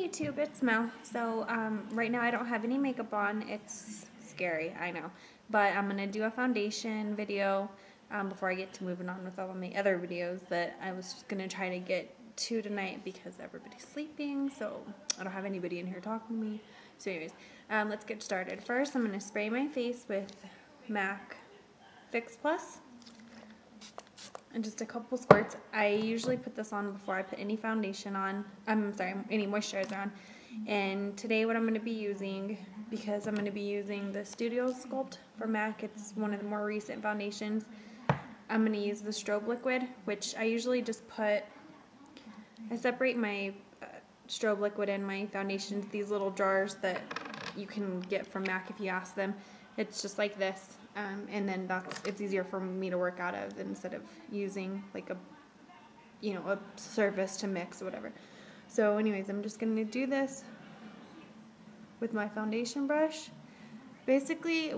YouTube, it's Mel. So right now I don't have any makeup on. It's scary, I know. But I'm going to do a foundation video before I get to moving on with all of my other videos that I was just going to try to get to tonight because everybody's sleeping. So I don't have anybody in here talking to me. So anyways, let's get started. First I'm going to spray my face with MAC Fix Plus. And just a couple squirts. I usually put this on before I put any foundation on. Any moisturizer on. And today what I'm going to be using, because I'm going to be using the Studio Sculpt for MAC, it's one of the more recent foundations. I'm going to use the Strobe liquid, which I usually just I separate my strobe liquid and my foundations, these little jars that you can get from MAC if you ask them. It's just like this. And then it's easier for me to work out of instead of using like a surface to mix or whatever. So anyways, I'm just going to do this with my foundation brush. Basically,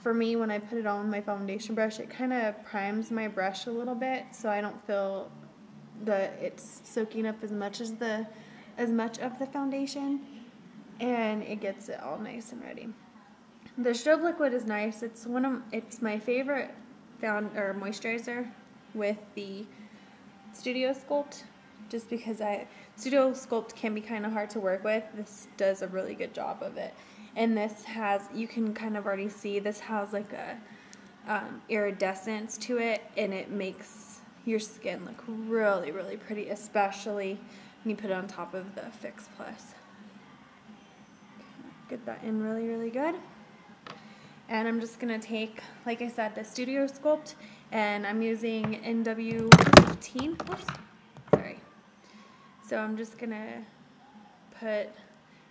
for me, when I put it on my foundation brush, it kind of primes my brush a little bit, so I don't feel that it's soaking up as much of the foundation, and it gets it all nice and ready. The strobe liquid is nice. It's my favorite moisturizer with the Studio Sculpt, just because Studio Sculpt can be kind of hard to work with. This does a really good job of it. And this you can kind of already see, this has like a iridescence to it, and it makes your skin look really, really pretty, especially when you put it on top of the Fix Plus. Get that in really, really good. And I'm just going to take, like I said, the Studio Sculpt, and I'm using NW15. Whoops. Sorry. So I'm just going to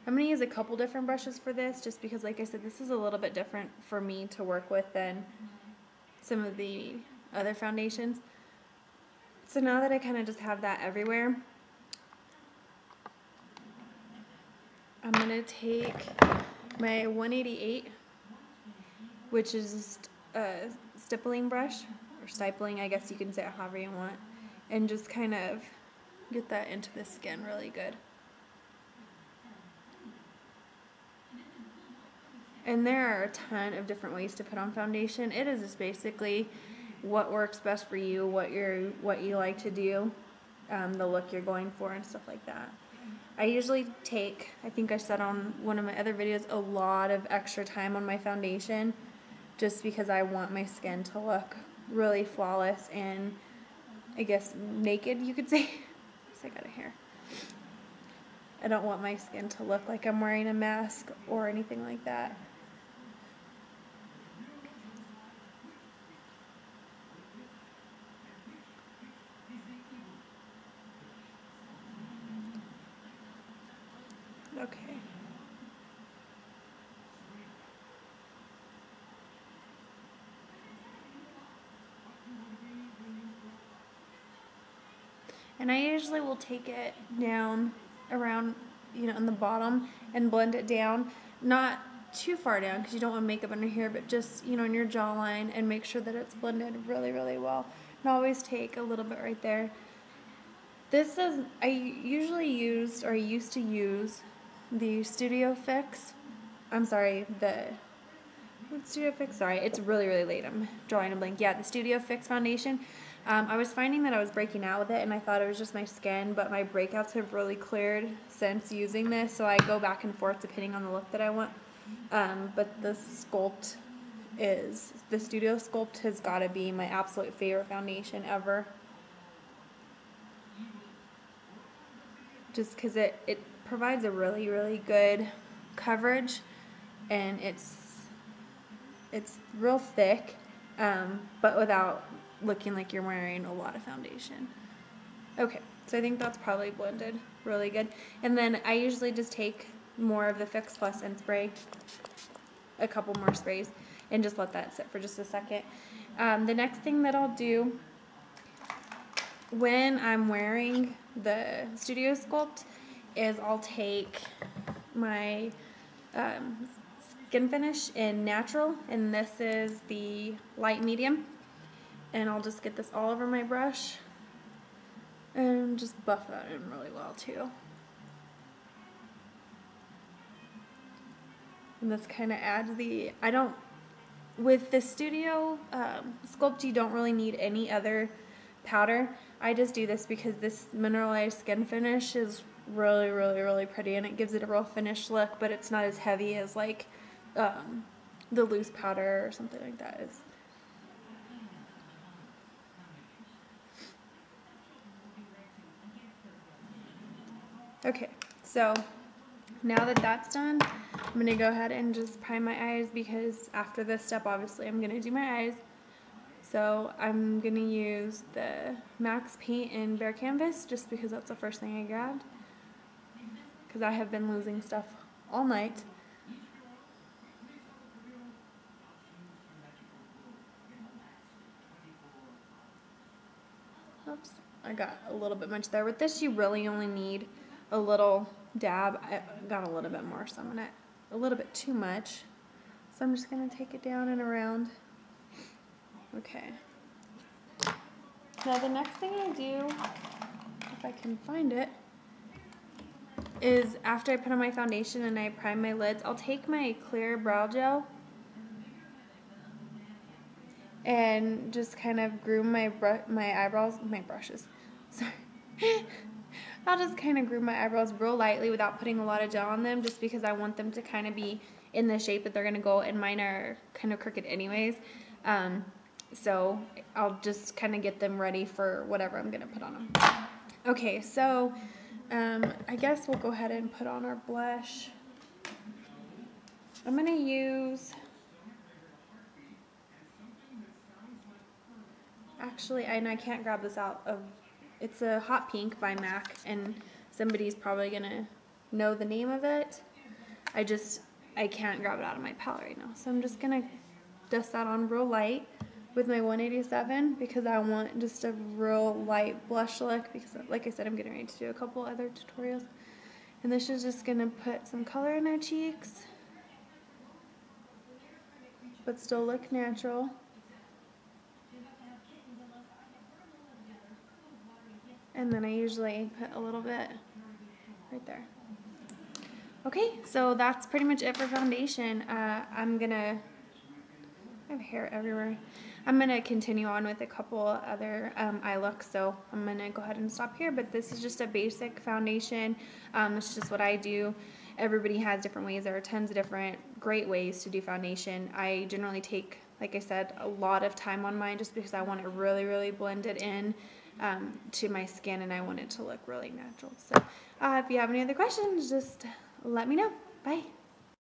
I'm going to use a couple different brushes for this, just because, like I said, this is a little bit different for me to work with than some of the other foundations. So now that I kind of just have that everywhere, I'm going to take my 188, which is just a stippling brush, or stippling, I guess you can say it however you want, and just kind of get that into the skin really good. And there are a ton of different ways to put on foundation. It is just basically what works best for you, what you like to do, the look you're going for, and stuff like that. I usually take, I think I said on one of my other videos, a lot of extra time on my foundation, just because I want my skin to look really flawless and, I guess, naked, you could say. I got a hair. I don't want my skin to look like I'm wearing a mask or anything like that. Okay. And I usually will take it down around, on the bottom and blend it down. Not too far down because you don't want makeup under here, but just, in your jawline, and make sure that it's blended really, really well. And always take a little bit right there. I used to use the Studio Fix. Studio Fix? Sorry, it's really, really late. I'm drawing a blank. Yeah, the Studio Fix foundation. I was finding that I was breaking out with it, and I thought it was just my skin, but my breakouts have really cleared since using this, so I go back and forth depending on the look that I want. But the Studio Sculpt has got to be my absolute favorite foundation ever. Just because it provides a really, really good coverage, and it's real thick, but without looking like you're wearing a lot of foundation. Okay, so I think that's probably blended really good. And then I usually just take more of the Fix Plus and spray a couple more sprays and just let that sit for just a second. The next thing that I'll do when I'm wearing the Studio Sculpt is I'll take my skin finish in Natural, and this is the light medium. And I'll just get this all over my brush and just buff that in really well too. And this kind of adds the, with the Studio Sculpt, you don't really need any other powder. I just do this because this mineralized skin finish is really, really, really pretty, and it gives it a real finished look, but it's not as heavy as like the loose powder or something like that is. Okay, so now that that's done, I'm going to go ahead and just prime my eyes, because after this step, obviously, I'm going to do my eyes. So I'm going to use the Max Paint in Bare Canvas, just because that's the first thing I grabbed, because I have been losing stuff all night. Oops, I got a little bit much there. With this, you really only need a little dab. I got a little bit more, so I'm going to, a little bit too much. So I'm just going to take it down and around. Okay. Now the next thing I do, if I can find it, is after I put on my foundation and I prime my lids, I'll take my clear brow gel and just kind of groom my eyebrows, my brushes. Sorry. I'll just kind of groom my eyebrows real lightly without putting a lot of gel on them, just because I want them to kind of be in the shape that they're going to go, and mine are kind of crooked anyways. So I'll just kind of get them ready for whatever I'm going to put on them. Okay, so I guess we'll go ahead and put on our blush. I'm going to use, actually, and I can't grab this out of, it's a Hot Pink by MAC, and somebody's probably going to know the name of it. I can't grab it out of my palette right now. So I'm just going to dust that on real light with my 187, because I want just a real light blush look, because like I said, I'm getting ready to do a couple other tutorials. And this is just going to put some color in our cheeks, but still look natural. And then I usually put a little bit right there. Okay, so that's pretty much it for foundation. I have hair everywhere. I'm going to continue on with a couple other eye looks, so I'm going to go ahead and stop here, but this is just a basic foundation. It's just what I do. Everybody has different ways. There are tons of different great ways to do foundation. I generally take, like I said, a lot of time on mine, just because I want it really, really blended in to my skin, and I want it to look really natural. So if you have any other questions, just let me know. Bye.